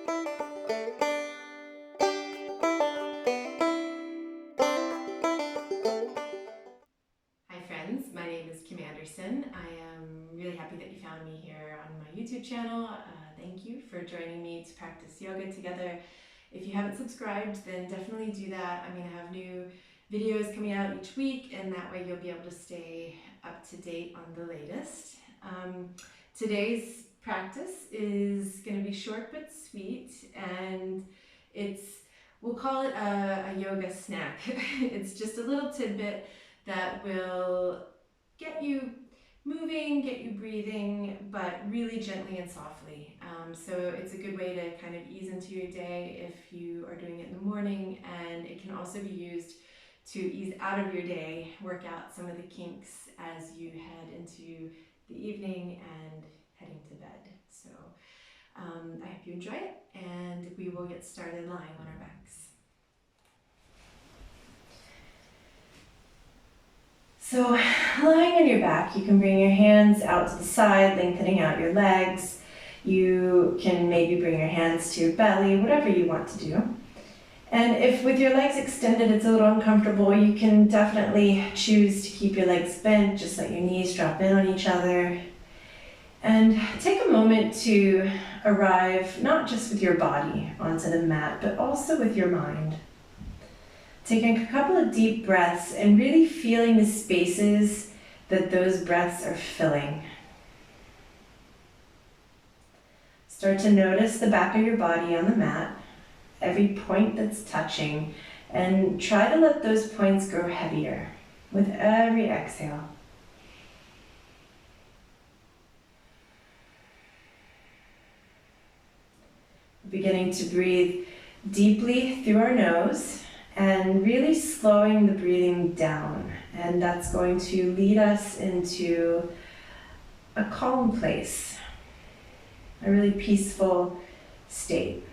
Hi friends, my name is Kim Anderson. I am really happy that you found me here on my YouTube channel. Thank you for joining me to practice yoga together. If you haven't subscribed, then definitely do that. I'm going to have new videos coming out each week, and that way you'll be able to stay up to date on the latest. Today's practice is going to be short but sweet, and we'll call it a yoga snack. It's just a little tidbit that will get you moving, get you breathing, but really gently and softly. So it's a good way to kind of ease into your day if you are doing it in the morning, and it can also be used to ease out of your day, work out some of the kinks as you head into the evening and heading to bed. So I hope you enjoy it, and we will get started lying on our backs. So lying on your back, you can bring your hands out to the side, lengthening out your legs. You can maybe bring your hands to your belly, whatever you want to do. And if with your legs extended it's a little uncomfortable, you can definitely choose to keep your legs bent, just let your knees drop in on each other. And take a moment to arrive not just with your body onto the mat, but also with your mind. Taking a couple of deep breaths and really feeling the spaces that those breaths are filling. Start to notice the back of your body on the mat, every point that's touching, and try to let those points grow heavier with every exhale. Beginning to breathe deeply through our nose and really slowing the breathing down. And that's going to lead us into a calm place, a really peaceful state.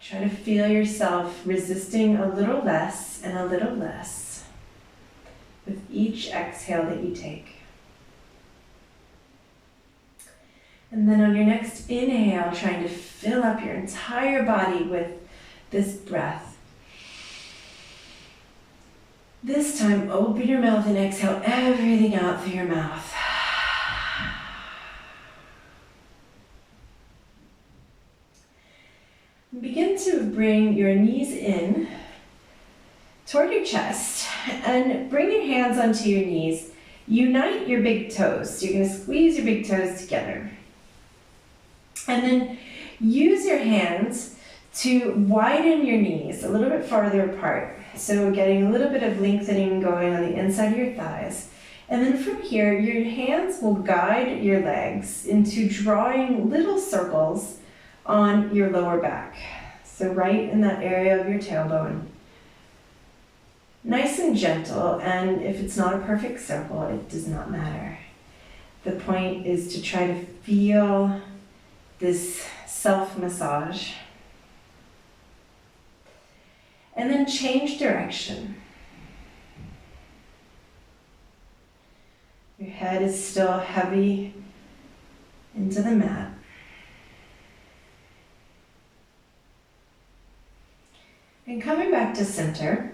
Try to feel yourself resisting a little less and a little less with each exhale that you take. And then on your next inhale, trying to fill up your entire body with this breath. This time, open your mouth and exhale everything out through your mouth. Begin to bring your knees in toward your chest and bring your hands onto your knees. Unite your big toes. So you're going to squeeze your big toes together. And then use your hands to widen your knees a little bit farther apart. So getting a little bit of lengthening going on the inside of your thighs. And then from here, your hands will guide your legs into drawing little circles on your lower back. So right in that area of your tailbone. Nice and gentle, and if it's not a perfect circle, it does not matter. The point is to try to feel this self-massage. And then change direction. Your head is still heavy into the mat. And coming back to center,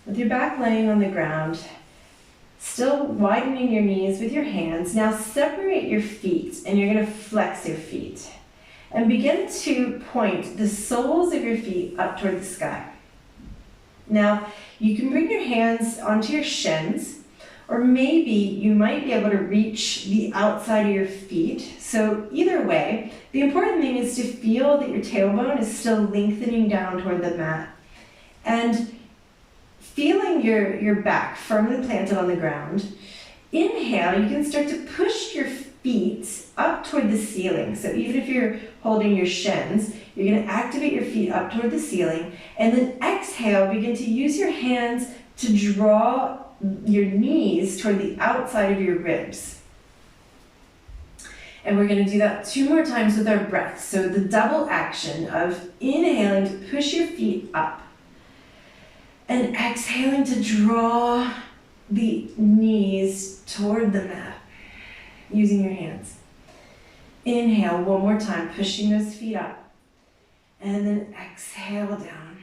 with your back laying on the ground, still widening your knees with your hands. Now separate your feet, and you're going to flex your feet. And begin to point the soles of your feet up toward the sky. Now, you can bring your hands onto your shins, or maybe you might be able to reach the outside of your feet. So either way, the important thing is to feel that your tailbone is still lengthening down toward the mat. And feeling your back firmly planted on the ground. Inhale, you can start to push your feet up toward the ceiling. So even if you're holding your shins, you're going to activate your feet up toward the ceiling. And then exhale, begin to use your hands to draw your knees toward the outside of your ribs. And we're going to do that 2 more times with our breath. So the double action of inhaling to push your feet up and exhaling to draw the knees toward the mat using your hands. Inhale one more time, pushing those feet up. And then exhale down.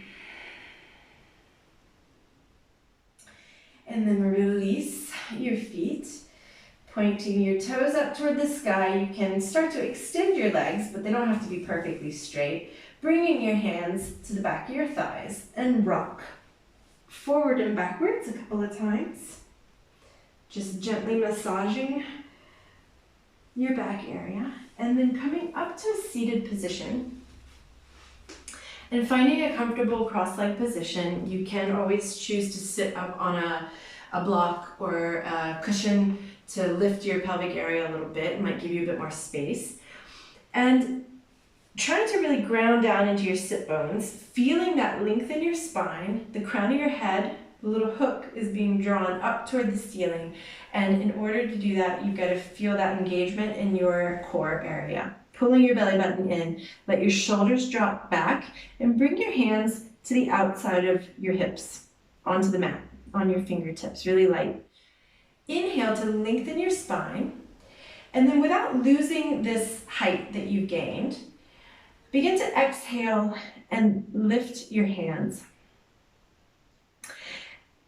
And then release your feet, pointing your toes up toward the sky. You can start to extend your legs, but they don't have to be perfectly straight. Bringing your hands to the back of your thighs and rock forward and backwards a couple of times. Just gently massaging your back area. And then coming up to a seated position. And finding a comfortable cross-leg position. You can always choose to sit up on a block or a cushion to lift your pelvic area a little bit. It might give you a bit more space. And trying to really ground down into your sit bones, feeling that length in your spine, the crown of your head, the little hook is being drawn up toward the ceiling. And in order to do that, you've got to feel that engagement in your core area. Pulling your belly button in, let your shoulders drop back, and bring your hands to the outside of your hips, onto the mat, on your fingertips, really light. Inhale to lengthen your spine, and then without losing this height that you've gained, begin to exhale and lift your hands.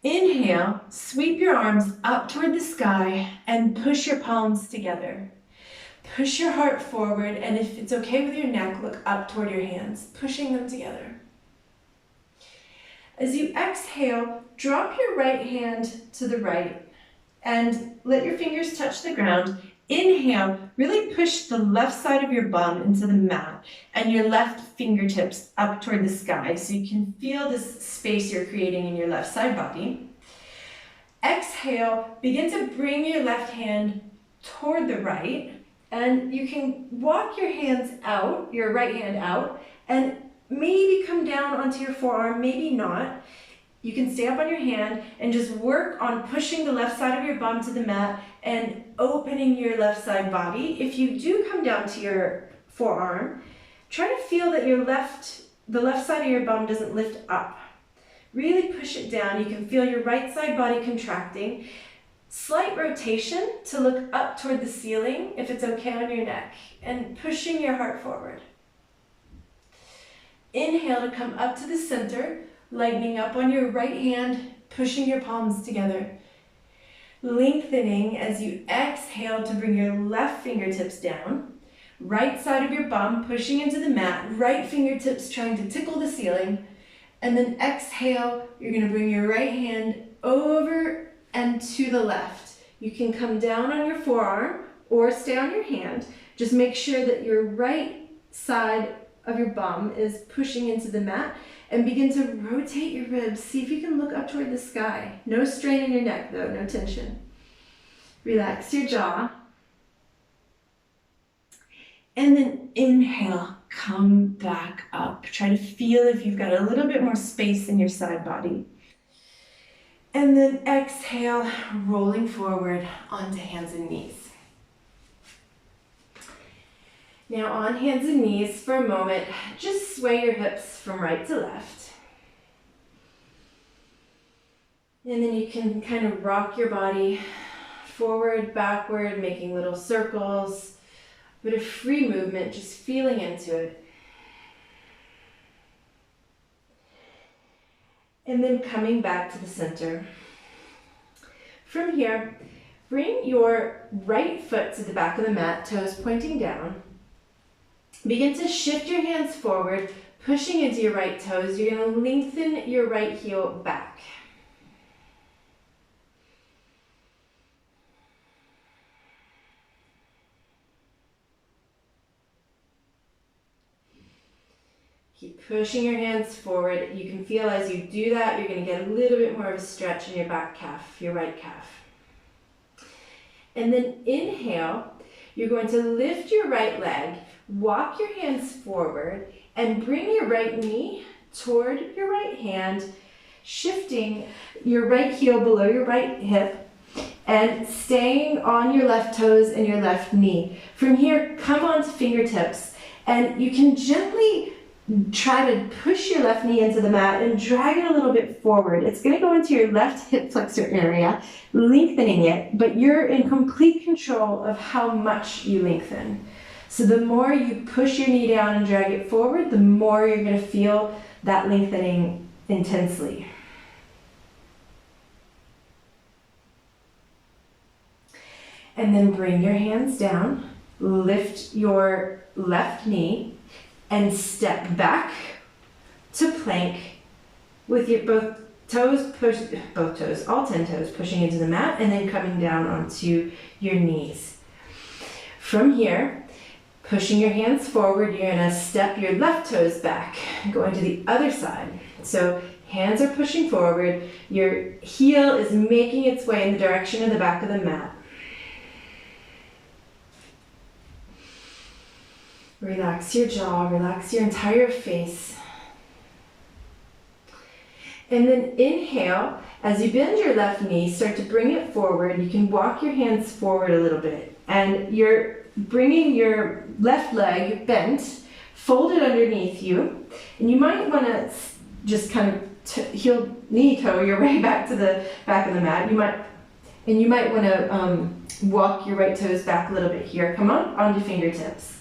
Inhale, sweep your arms up toward the sky and push your palms together. Push your heart forward, and if it's okay with your neck, look up toward your hands, pushing them together. As you exhale, drop your right hand to the right and let your fingers touch the ground. Inhale, really push the left side of your bum into the mat and your left fingertips up toward the sky so you can feel this space you're creating in your left side body. Exhale, begin to bring your left hand toward the right, and you can walk your hands out, your right hand out, and maybe come down onto your forearm, maybe not. You can stay up on your hand and just work on pushing the left side of your bum to the mat and opening your left side body. If you do come down to your forearm, try to feel that the left side of your bum doesn't lift up. Really push it down. You can feel your right side body contracting. Slight rotation to look up toward the ceiling if it's okay on your neck, and pushing your heart forward. Inhale to come up to the center, lightening up on your right hand, pushing your palms together. Lengthening as you exhale to bring your left fingertips down. Right side of your bum pushing into the mat, right fingertips trying to tickle the ceiling. And then exhale, you're going to bring your right hand over and to the left. You can come down on your forearm or stay on your hand. Just make sure that your right side of your bum is pushing into the mat, and begin to rotate your ribs. See if you can look up toward the sky. No strain in your neck though, no tension. Relax your jaw. And then inhale, come back up. Try to feel if you've got a little bit more space in your side body. And then exhale, rolling forward onto hands and knees. Now on hands and knees for a moment, just sway your hips from right to left. And then you can kind of rock your body forward, backward, making little circles. A bit of free movement, just feeling into it. And then coming back to the center. From here, bring your right foot to the back of the mat, toes pointing down. Begin to shift your hands forward, pushing into your right toes. You're going to lengthen your right heel back. Keep pushing your hands forward. You can feel as you do that, you're going to get a little bit more of a stretch in your back calf, your right calf. And then inhale, you're going to lift your right leg, walk your hands forward, and bring your right knee toward your right hand, shifting your right heel below your right hip, and staying on your left toes and your left knee. From here, come onto fingertips, and you can gently try to push your left knee into the mat and drag it a little bit forward. It's going to go into your left hip flexor area, lengthening it, but you're in complete control of how much you lengthen. So the more you push your knee down and drag it forward, the more you're going to feel that lengthening intensely. And then bring your hands down, lift your left knee, and step back to plank with your all 10 toes pushing into the mat and then coming down onto your knees. From here, pushing your hands forward, you're gonna step your left toes back, going to the other side. So hands are pushing forward, your heel is making its way in the direction of the back of the mat. Relax your jaw, relax your entire face. And then inhale, as you bend your left knee, start to bring it forward. You can walk your hands forward a little bit. And you're bringing your left leg bent, folded underneath you. And you might want to just kind of heel knee toe your way back to the back of the mat. You might want to walk your right toes back a little bit here. Come on your fingertips.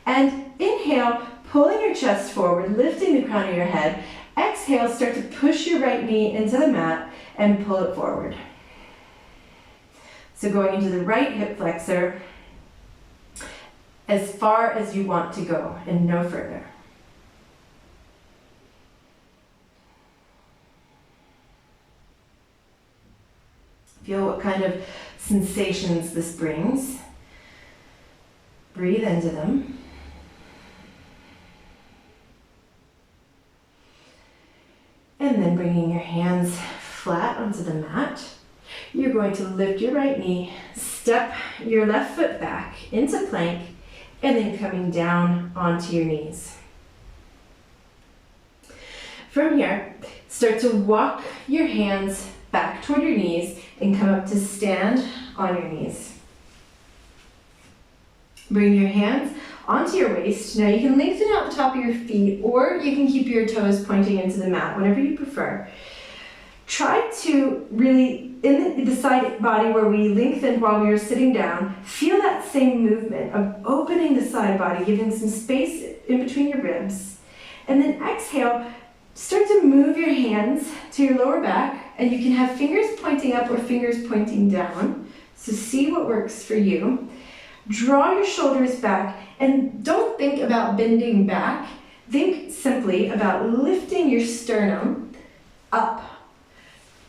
And inhale, pulling your chest forward, lifting the crown of your head. Exhale, start to push your right knee into the mat and pull it forward. So going into the right hip flexor as far as you want to go and no further. Feel what kind of sensations this brings. Breathe into them. And then bringing your hands flat onto the mat, you're going to lift your right knee, step your left foot back into plank, and then coming down onto your knees. From here, start to walk your hands back toward your knees and come up to stand on your knees. Bring your hands onto your waist. Now you can lengthen out the top of your feet, or you can keep your toes pointing into the mat, whatever you prefer. Try to really, in the side body where we lengthened while we were sitting down, feel that same movement of opening the side body, giving some space in between your ribs. And then exhale, start to move your hands to your lower back, and you can have fingers pointing up or fingers pointing down. So see what works for you. Draw your shoulders back, and don't think about bending back. Think simply about lifting your sternum up.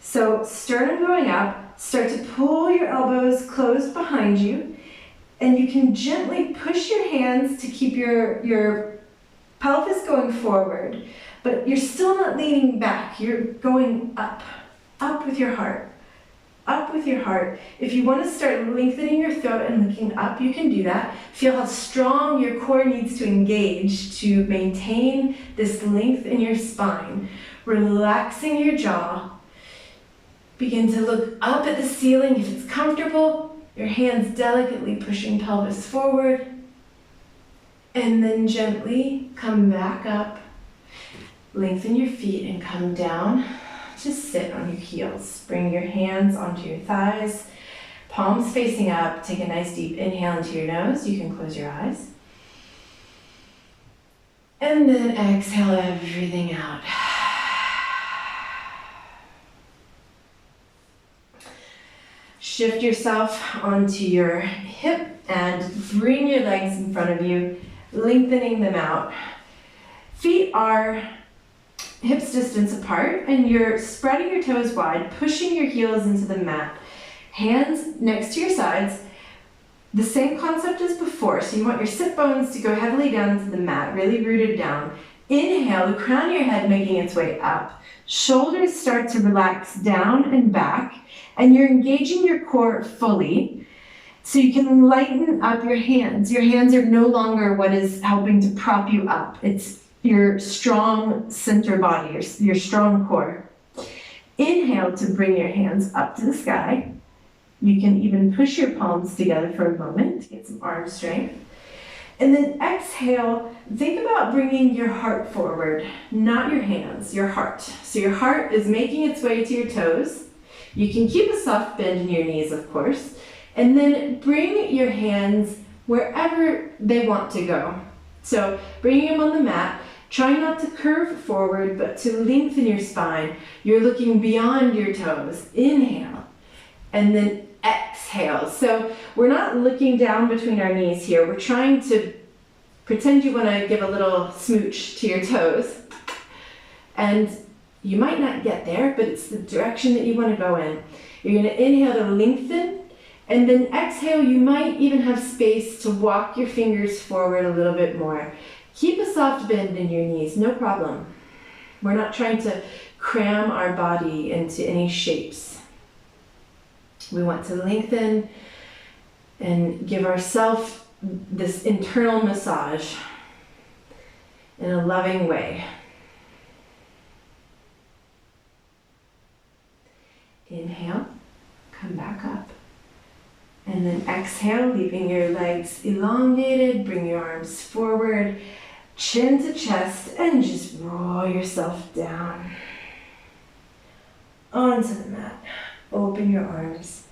So sternum going up, start to pull your elbows closed behind you, and you can gently push your hands to keep your pelvis going forward, but you're still not leaning back. You're going up, up with your heart. Up with your heart. If you want to start lengthening your throat and looking up, you can do that. Feel how strong your core needs to engage to maintain this length in your spine. Relaxing your jaw. Begin to look up at the ceiling if it's comfortable. Your hands delicately pushing pelvis forward. And then gently come back up. Lengthen your feet and come down. Just sit on your heels. Bring your hands onto your thighs, palms facing up. Take a nice deep inhale into your nose. You can close your eyes. And then exhale everything out. Shift yourself onto your hip and bring your legs in front of you, lengthening them out. Feet are hips distance apart, and you're spreading your toes wide, pushing your heels into the mat. Hands next to your sides. The same concept as before. So you want your sit bones to go heavily down into the mat, really rooted down. Inhale, the crown of your head making its way up. Shoulders start to relax down and back, and you're engaging your core fully. So you can lighten up your hands. Your hands are no longer what is helping to prop you up. It's your strong center body, your strong core. Inhale to bring your hands up to the sky. You can even push your palms together for a moment to get some arm strength. And then exhale, think about bringing your heart forward, not your hands, your heart. So your heart is making its way to your toes. You can keep a soft bend in your knees, of course. And then bring your hands wherever they want to go. So bringing them on the mat, try not to curve forward, but to lengthen your spine. You're looking beyond your toes. Inhale. And then exhale. So we're not looking down between our knees here. We're trying to pretend you want to give a little smooch to your toes. And you might not get there, but it's the direction that you want to go in. You're going to inhale to lengthen, and then exhale, you might even have space to walk your fingers forward a little bit more. Keep a soft bend in your knees, no problem. We're not trying to cram our body into any shapes. We want to lengthen and give ourselves this internal massage in a loving way. Inhale, come back up. And then exhale, leaving your legs elongated, bring your arms forward, chin to chest, and just roll yourself down onto the mat. Open your arms.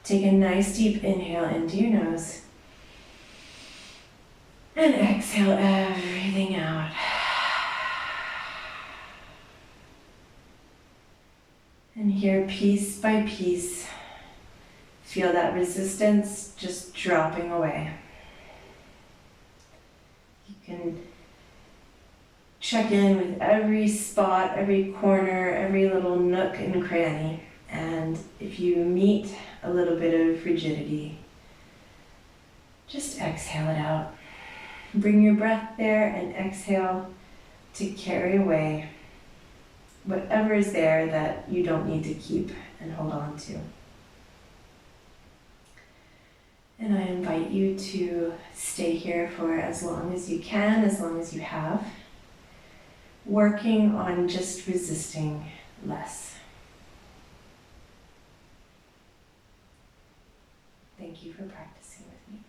Take a nice deep inhale into your nose. And exhale everything out. And here, piece by piece, feel that resistance just dropping away. You can check in with every spot, every corner, every little nook and cranny. And if you meet a little bit of rigidity, just exhale it out. Bring your breath there and exhale to carry away whatever is there that you don't need to keep and hold on to. And I invite you to stay here for as long as you can, as long as you have, working on just resisting less. Thank you for practicing with me.